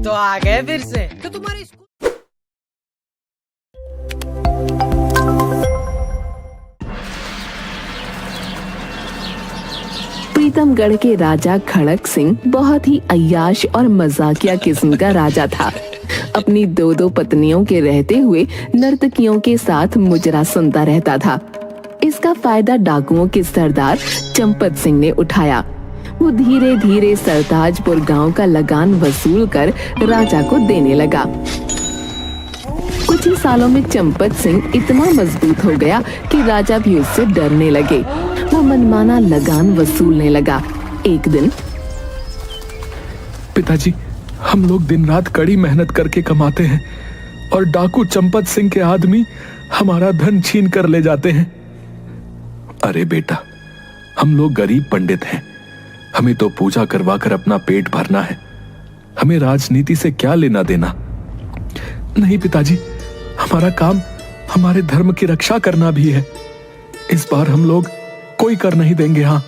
तो आ गए फिर से। तो तुम्हारे प्रीतमगढ़ के राजा खड़क सिंह बहुत ही अय्याश और मजाकिया किस्म का राजा था। अपनी दो पत्नियों के रहते हुए नर्तकियों के साथ मुजरा सुनता रहता था। इसका फायदा डाकुओं के सरदार चंपत सिंह ने उठाया। वो धीरे धीरे सरताजपुर गांव का लगान वसूल कर राजा को देने लगा। कुछ ही सालों में चंपत सिंह इतना मजबूत हो गया कि राजा भी उससे डरने लगे। वो मनमाना लगान वसूलने लगा। एक दिन, पिताजी, हम लोग दिन रात कड़ी मेहनत करके कमाते हैं और डाकू चंपत सिंह के आदमी हमारा धन छीन कर ले जाते हैं। अरे बेटा, हम लोग गरीब पंडित हैं, हमें तो पूजा करवा कर अपना पेट भरना है, हमें राजनीति से क्या लेना देना। नहीं पिताजी, हमारा काम हमारे धर्म की रक्षा करना भी है। इस बार हम लोग कोई कर नहीं देंगे। हाँ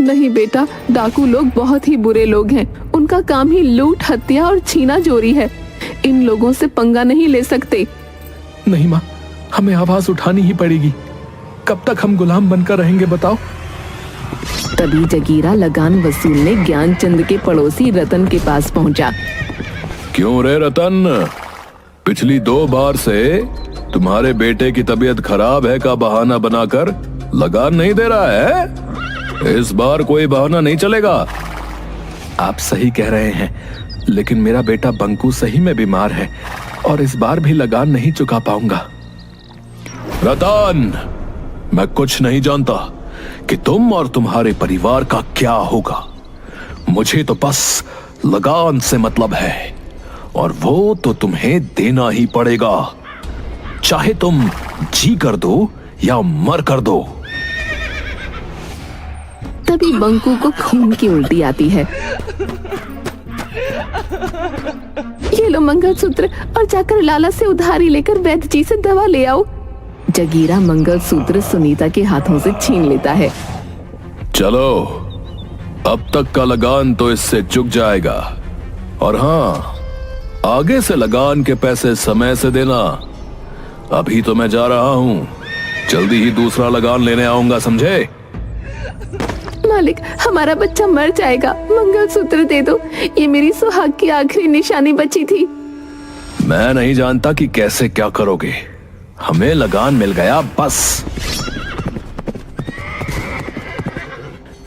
नहीं बेटा, डाकू लोग बहुत ही बुरे लोग हैं। उनका काम ही लूट, हत्या और छीना चोरी है। इन लोगों से पंगा नहीं ले सकते। नहीं माँ, हमें आवाज उठानी ही पड़ेगी। कब तक हम गुलाम बनकर रहेंगे बताओ। तभी जगीरा लगान वसूलने ज्ञानचंद के पड़ोसी रतन के पास पहुंचा। क्यों रे रतन, पिछली 2 बार से तुम्हारे बेटे की तबीयत खराब है का बहाना बनाकर लगान नहीं दे रहा है? इस बार कोई बहाना नहीं चलेगा। आप सही कह रहे हैं, लेकिन मेरा बेटा बंकू सही में बीमार है और इस बार भी लगान नहीं चुका पाऊंगा। रतन, मैं कुछ नहीं जानता कि तुम और तुम्हारे परिवार का क्या होगा। मुझे तो बस लगान से मतलब है, और वो तो तुम्हें देना ही पड़ेगा, चाहे तुम जी कर दो या मर कर दो। तभी बंकू को खून की उल्टी आती है। ये लो मंगलसूत्र और जाकर लाला से उधारी लेकर वैद्य जी से दवा ले आओ। जगीरा मंगलसूत्र सुनीता के हाथों से छीन लेता है। चलो, अब तक का लगान तो इससे चुक जाएगा, और हाँ, आगे से लगान के पैसे समय से देना। अभी तो मैं जा रहा हूँ, जल्दी ही दूसरा लगान लेने आऊंगा, समझे? मालिक, हमारा बच्चा मर जाएगा, मंगलसूत्र दे दो, ये मेरी सुहाग की आखिरी निशानी बची थी। मैं नहीं जानता कि कैसे क्या करोगे, हमें लगान मिल गया बस।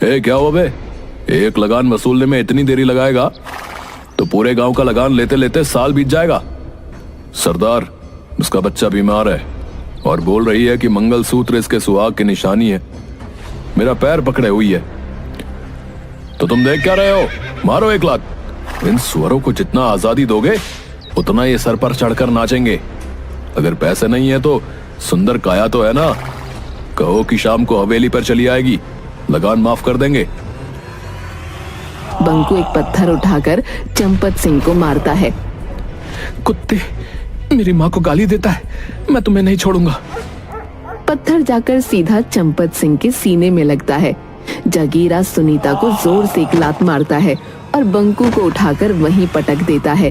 क्या हुआ बे, एक लगान वसूलने में इतनी देरी लगाएगा तो पूरे गांव का लगान लेते लेते साल बीत जाएगा। सरदार, उसका बच्चा बीमार है और बोल रही है कि मंगलसूत्र इसके सुहाग की निशानी है। मेरा पैर पकड़े हुई है। तो तुम देख क्या रहे हो? मारो 1 लाख। इन सुअरों को जितना आजादी दोगे उतना ये सर पर चढ़कर नाचेंगे। अगर पैसे नहीं है तो सुंदर काया तो है ना, कहो कि शाम को हवेली पर चली आएगी, लगान माफ कर देंगे। बंकू एक पत्थर उठाकर चंपत सिंह को मारता है। कुत्ते, मेरी माँ को गाली देता है, मैं तुम्हें नहीं छोड़ूंगा। पत्थर जाकर सीधा चंपत सिंह के सीने में लगता है। जगीरा सुनीता को जोर से एक लात मारता है और बंकू को उठाकर वहीं पटक देता है।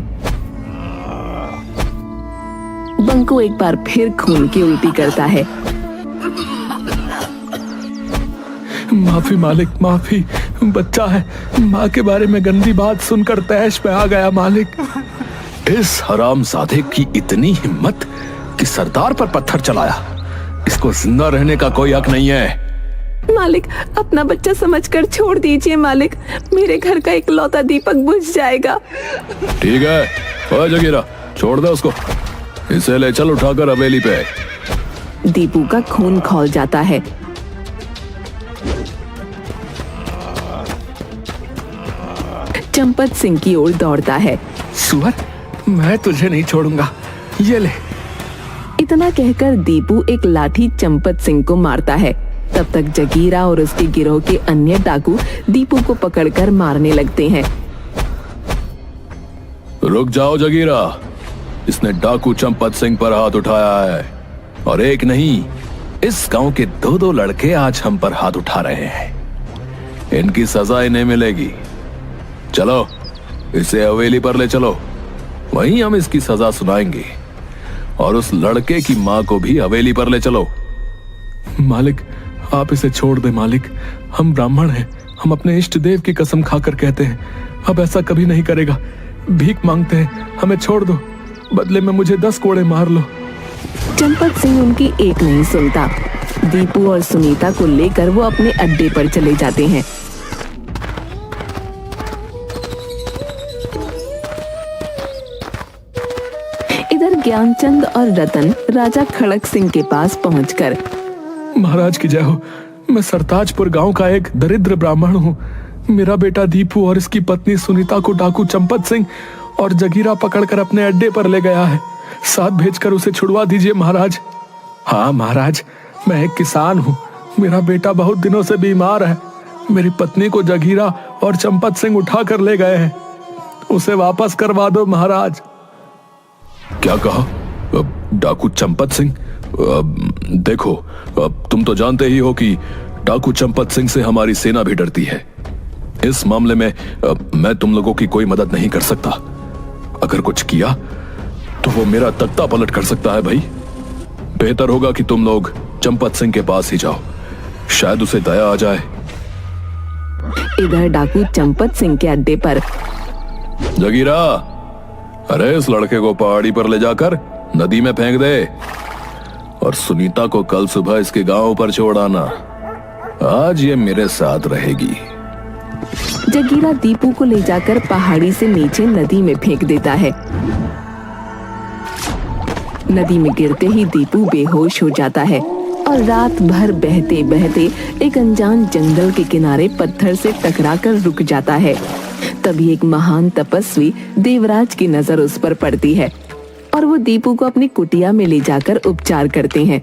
बंकू एक बार फिर खून की उल्टी करता है। माफी मालिक, माफी। बच्चा है, माँ के बारे में गंदी बात सुनकर तैश पे आ गया मालिक। इस हरामजादे की इतनी हिम्मत कि सरदार पर पत्थर चलाया। इसको जिंदा रहने का कोई हक नहीं है। मालिक, अपना बच्चा समझकर छोड़ दीजिए मालिक, मेरे घर का इकलौता दीपक बुझ जाएगा। ठीक है, ओए जगीरा, छोड़ दे उसको, इसे ले चल उठाकर हवेली पे। दीपू का खून खौल जाता है। चंपत सिंह की ओर दौड़ता है। सुअर, मैं तुझे नहीं छोड़ूंगा, ये ले। इतना कहकर दीपू एक लाठी चंपत सिंह को मारता है। तब तक जगीरा और उसके गिरोह के अन्य डाकू दीपू को पकड़कर मारने लगते हैं। रुक जाओ जगीरा, इसने डाकू चंपत सिंह पर हाथ उठाया है, और एक नहीं, इस गांव के 2 लड़के आज हम पर हाथ उठा रहे हैं। इनकी सजा इन्हें मिलेगी। चलो, इसे हवेली पर ले चलो, वहीं हम इसकी सजा सुनाएंगे। और उस लड़के की मां को भी हवेली पर ले चलो। मालिक, आप इसे छोड़ दे मालिक। हम ब्राह्मण हैं, हम अपने इष्ट देव की कसम खाकर कहते हैं अब ऐसा कभी नहीं करेगा। भीख मांगते हैं, हमें छोड़ दो, बदले में मुझे 10 कोड़े मार लो। चंपत सिंह उनकी एक नहीं सुनता। दीपू और सुनीता को लेकर वो अपने अड्डे पर चले जाते हैं। इधर ज्ञानचंद और रतन राजा खड़क सिंह के पास पहुंचकर, महाराज की जय हो। मैं सरताजपुर गांव का एक दरिद्र ब्राह्मण हूँ। मेरा बेटा दीपू और इसकी पत्नी सुनीता को डाकू चंपत सिंह और जगीरा पकड़कर अपने अड्डे पर ले गया है। साथ भेजकर उसे छुड़वा दीजिए महाराज। हाँ महाराज, मैं एक किसान हूँ। मेरा बेटा बहुत दिनों से बीमार है। मेरी पत्नी को जगीरा और चंपत सिंह उठा कर ले गए हैं। उसे वापस करवा दो महाराज। क्या कहा? डाकू चंपत सिंह? देखो, तुम तो जानते ही हो कि डाकू चंपत सिंह से हमारी सेना भी डरती है। इस मामले में मैं तुम लोगों की कोई मदद नहीं कर सकता। अगर कुछ किया तो वो मेरा तख्ता पलट कर सकता है। भाई, बेहतर होगा कि तुम लोग चंपत सिंह के पास ही जाओ, शायद उसे दया आ जाए। इधर डाकू चंपत सिंह के अड्डे पर, जगीरा, अरे इस लड़के को पहाड़ी पर ले जाकर नदी में फेंक दे और सुनीता को कल सुबह इसके गांव पर छोड़ आना। आज ये मेरे साथ रहेगी। जगीरा दीपू को ले जाकर पहाड़ी से नीचे नदी में फेंक देता है। नदी में गिरते ही दीपू बेहोश हो जाता है और रात भर बहते बहते एक अनजान जंगल के किनारे पत्थर से टकराकर रुक जाता है। तभी एक महान तपस्वी देवराज की नजर उस पर पड़ती है और वो दीपू को अपनी कुटिया में ले जाकर उपचार करते हैं।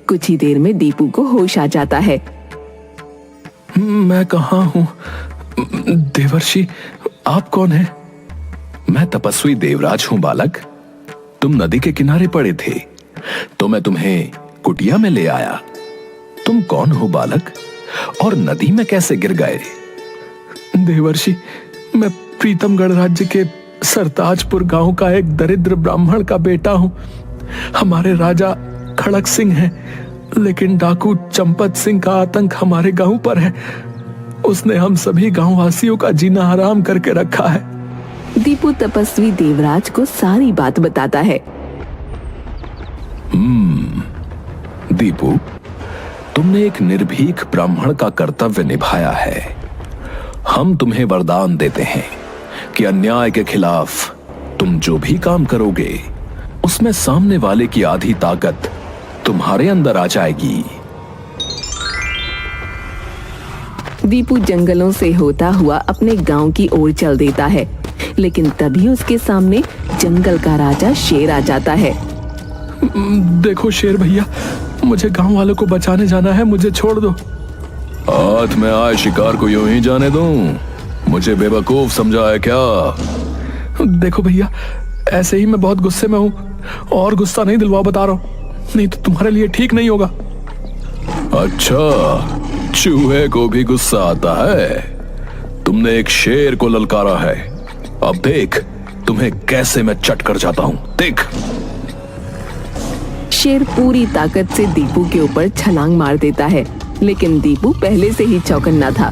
कुछ ही देर में दीपू को होश आ जाता है। मैं कहाँ हूँ? देवर्षि, आप कौन हैं? मैं तपस्वी देवराज हूँ बालक। तुम नदी के किनारे पड़े थे तो मैं तुम्हें कुटिया में ले आया। तुम कौन हो बालक, और नदी में कैसे गिर गए? देवर्षि, मैं प्रीतमगढ़ राज्य के सरताजपुर गांव का एक दरिद्र ब्राह्मण का बेटा हूँ। हमारे राजा खड़क सिंह हैं, लेकिन डाकू चंपत सिंह का आतंक हमारे गांव पर है। उसने हम सभी गांववासियों का जीना हराम करके रखा है। दीपू तपस्वी देवराज को सारी बात बताता है। दीपू, तुमने एक निर्भीक ब्राह्मण का कर्तव्य निभाया है। हम तुम्हें वरदान देते हैं कि अन्याय के खिलाफ तुम जो भी काम करोगे उसमें सामने वाले की आधी ताकत तुम्हारे अंदर आ जाएगी। दीपू जंगलों से होता हुआ अपने गांव की ओर चल देता है, लेकिन तभी उसके सामने जंगल का राजा शेर आ जाता है। देखो शेर भैया, मुझे गांव वालों को बचाने जाना है, मुझे छोड़ दो। हाथ में आए शिकार को यूं ही जाने दूं? मुझे बेवकूफ समझा है क्या? देखो भैया, ऐसे ही मैं बहुत गुस्से में हूँ, और गुस्सा नहीं दिलवा, बता रहा हूँ, नहीं तो तुम्हारे लिए ठीक नहीं होगा। अच्छा, चूहे को भी गुस्सा आता है? तुमने एक शेर को ललकारा है, अब देख तुम्हें कैसे मैं चट कर जाता हूं। देख। शेर पूरी ताकत से दीपू के ऊपर छलांग मार देता है, लेकिन दीपू पहले से ही चौकन्ना था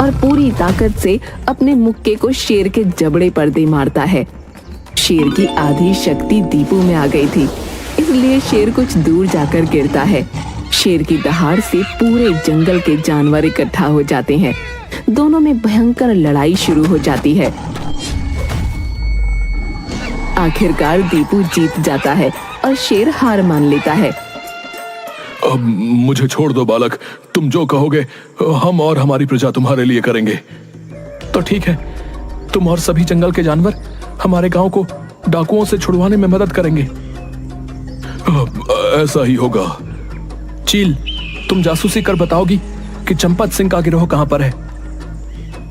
और पूरी ताकत से अपने मुक्के को शेर के जबड़े पर दे मारता है। शेर की आधी शक्ति दीपू में आ गई थी, इसलिए शेर कुछ दूर जाकर गिरता है। शेर की दहाड़ से पूरे जंगल के जानवर इकट्ठा हो जाते हैं। दोनों में भयंकर लड़ाई शुरू हो जाती है। आखिरकार दीपू जीत जाता है और शेर हार मान लेता है। अब मुझे छोड़ दो बालक, तुम जो कहोगे हम और हमारी प्रजा तुम्हारे लिए करेंगे। तो ठीक है, तुम और सभी जंगल के जानवर हमारे गांव को डाकुओं से छुड़वाने में मदद करेंगे। ऐसा ही होगा। चील, तुम जासूसी कर बताओगी कि चंपत सिंह का गिरोह कहां पर है।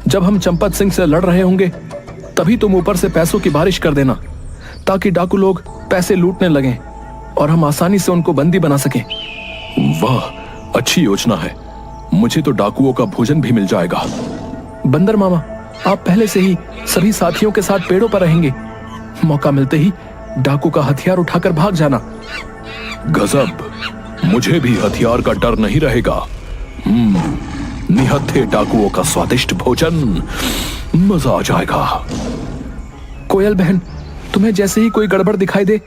जब हम चंपत सिंह से लड़ रहे होंगे तभी तुम ऊपर से पैसों की बारिश कर देना, ताकि डाकू लोग पैसे लूटने लगें और हम आसानी से उनको बंदी बना सकें। वाह, अच्छी योजना है। मुझे तो डाकुओं का भोजन भी मिल जाएगा। बंदर मामा, आप पहले से ही सभी साथियों के साथ पेड़ों पर रहेंगे। मौका मिलते ही डाकू का हथियार उठाकर भाग जाना। गजब, मुझे भी हथियार का डर नहीं रहेगा। निहत्थे डाकुओं का स्वादिष्ट भोजन, मजा आ जाएगा। कोयल बहन, तुम्हें जैसे ही कोई गड़बड़ दिखाई दे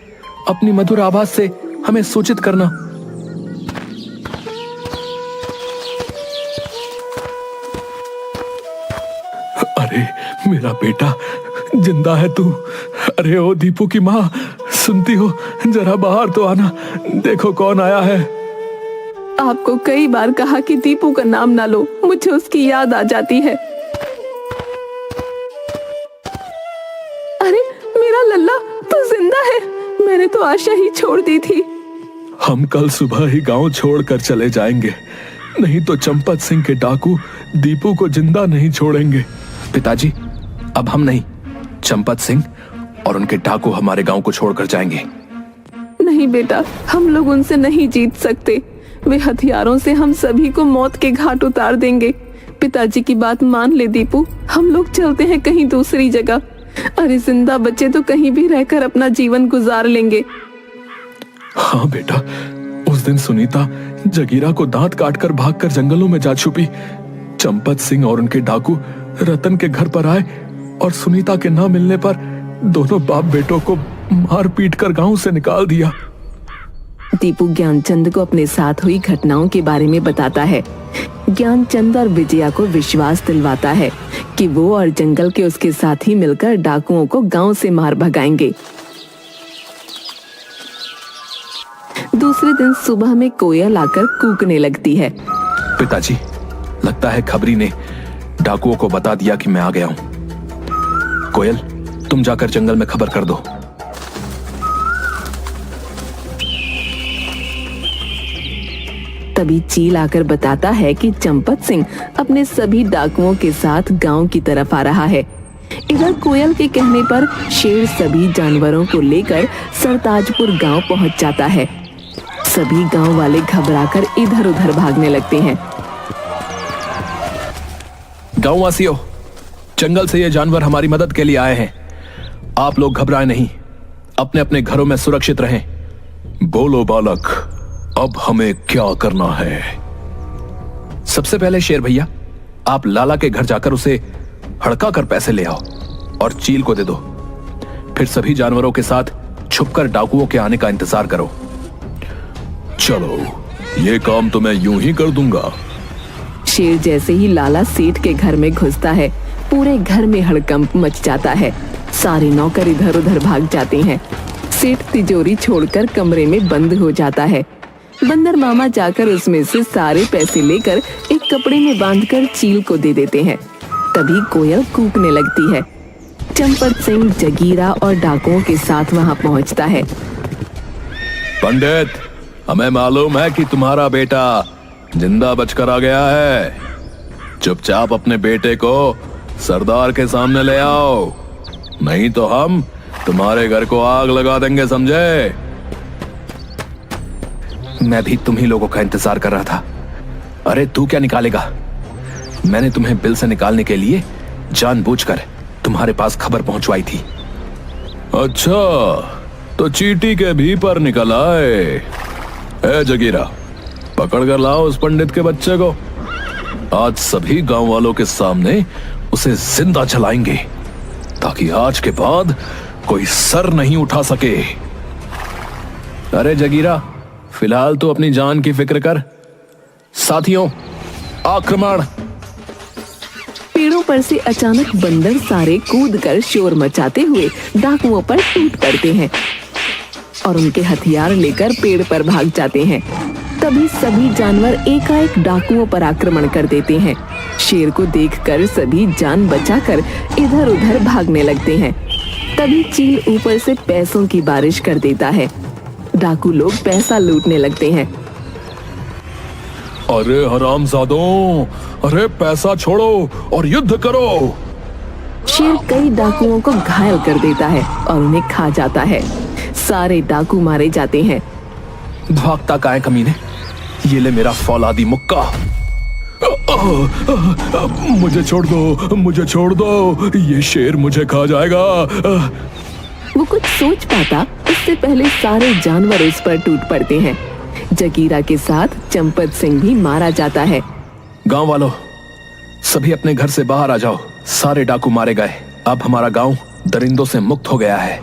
अपनी मधुर आवाज से हमें सूचित करना। अरे मेरा बेटा, जिंदा है तू? अरे ओ दीपू की माँ, सुनती हो? जरा बाहर तो आना, देखो कौन आया है। आपको कई बार कहा कि दीपू का नाम ना लो, मुझे उसकी याद आ जाती है। अरे मेरा लल्ला तो जिंदा है, मैंने तो आशा ही छोड़ दी थी। हम कल सुबह ही गांव छोड़कर चले जाएंगे, नहीं तो चंपत सिंह के डाकू दीपू को जिंदा नहीं छोड़ेंगे। पिताजी, अब हम नहीं, चंपत सिंह और उनके डाकू हमारे गांव को छोड़कर जाएंगे। नहीं बेटा, हम लोग उनसे नहीं जीत सकते। वे हथियारों से हम सभी को मौत के घाट उतार देंगे। पिताजी की बात मान ले दीपू, हम लोग चलते हैं कहीं दूसरी जगह। अरे जिंदा बच्चे तो कहीं भी रहकर अपना जीवन गुजार लेंगे। हाँ बेटा, उस दिन सुनीता जगीरा को दांत काटकर भागकर जंगलों में जा छुपी। चंपत सिंह और उनके डाकू रतन के घर पर आए और सुनीता के न मिलने पर दोनों बाप बेटों को मार पीट कर गांव से निकाल दिया। दीपू ज्ञानचंद को अपने साथ हुई घटनाओं के बारे में बताता है। ज्ञानचंद और विजया को विश्वास दिलवाता है कि वो और जंगल के उसके साथी मिलकर डाकुओं को गांव से मार भगाएंगे। दूसरे दिन सुबह में कोयल आकर कूकने लगती है। पिताजी, लगता है खबरी ने डाकुओं को बता दिया कि मैं आ गया हूं। कोयल, तुम जाकर जंगल में खबर कर दो। तभी चील आकर बताता है कि चंपत सिंह अपने सभी डाकुओं के साथ गांव की तरफ आ रहा है। इधर कोयल के कहने पर शेर सभी जानवरों को लेकर सरताजपुर गांव पहुंच जाता है। सभी गांव वाले घबराकर इधर उधर भागने लगते हैं। गांव वासियों, जंगल से ये जानवर हमारी मदद के लिए आए हैं। आप लोग घबराएं नहीं, अपने अपने घरों में सुरक्षित रहें। बोलो बालक, अब हमें क्या करना है? सबसे पहले शेर भैया, आप लाला के घर जाकर उसे हड़का कर पैसे ले आओ और चील को दे दो। फिर सभी जानवरों के साथ छुपकर डाकुओं के आने का इंतजार करो। चलो, ये काम तो मैं यूं ही कर दूंगा। शेर जैसे ही लाला सेठ के घर में घुसता है, पूरे घर में हड़कंप मच जाता है। सारे नौकर इधर उधर भाग जाते हैं। सेठ तिजोरी छोड़कर कमरे में बंद हो जाता है। बंदर मामा जाकर उसमें से सारे पैसे लेकर एक कपड़े में बांधकर चील को दे देते हैं। तभी कोयल कूकने लगती है। चंपत सिंह जगीरा और डाकुओं के साथ वहां पहुंचता है। पंडित, हमें मालूम है कि तुम्हारा बेटा जिंदा बचकर आ गया है। चुपचाप अपने बेटे को सरदार के सामने ले आओ, नहीं तो हम तुम्हारे घर को आग लगा देंगे, समझे? मैं भी तुम ही लोगों का इंतजार कर रहा था। अरे तू क्या निकालेगा? मैंने तुम्हें बिल से निकालने के लिए जानबूझकर तुम्हारे पास खबर पहुंचवाई थी। अच्छा, तो चीटी के भी पर निकल आए। ए जगीरा, पकड़ कर लाओ उस पंडित के बच्चे को। आज सभी गांव वालों के सामने उसे जिंदा जलाएंगे, ताकि आज के बाद कोई सर नहीं उठा सके। अरे जगीरा, फिलहाल तो अपनी जान की फिक्र कर। साथियों, आक्रमण! पेड़ों पर से अचानक बंदर सारे कूदकर शोर मचाते हुए डाकुओं पर टूट पड़ते हैं और उनके हथियार लेकर पेड़ पर भाग जाते हैं। तभी सभी जानवर एकाएक डाकुओं पर आक्रमण कर देते हैं। शेर को देखकर सभी जान बचाकर इधर उधर भागने लगते हैं। तभी चील ऊपर से पैसों की बारिश कर देता है। डाकू लोग पैसा लूटने लगते हैं। अरे हरामजादों, अरे पैसा छोड़ो और युद्ध करो। शेर कई डाकुओं को घायल कर देता है और उन्हें खा जाता है। सारे डाकू मारे जाते हैं। भागता काहे कमीने, ये ले मेरा फौलादी मुक्का। मुझे छोड़ दो, मुझे छोड़ दो, ये शेर मुझे खा जाएगा। वो कुछ सोच पाता उससे पहले सारे जानवर उस पर टूट पड़ते हैं। जगीरा के साथ चंपत सिंह भी मारा जाता है। गांव वालों, सभी अपने घर से बाहर आ जाओ। सारे डाकू मारे गए। अब हमारा गांव दरिंदों से मुक्त हो गया है।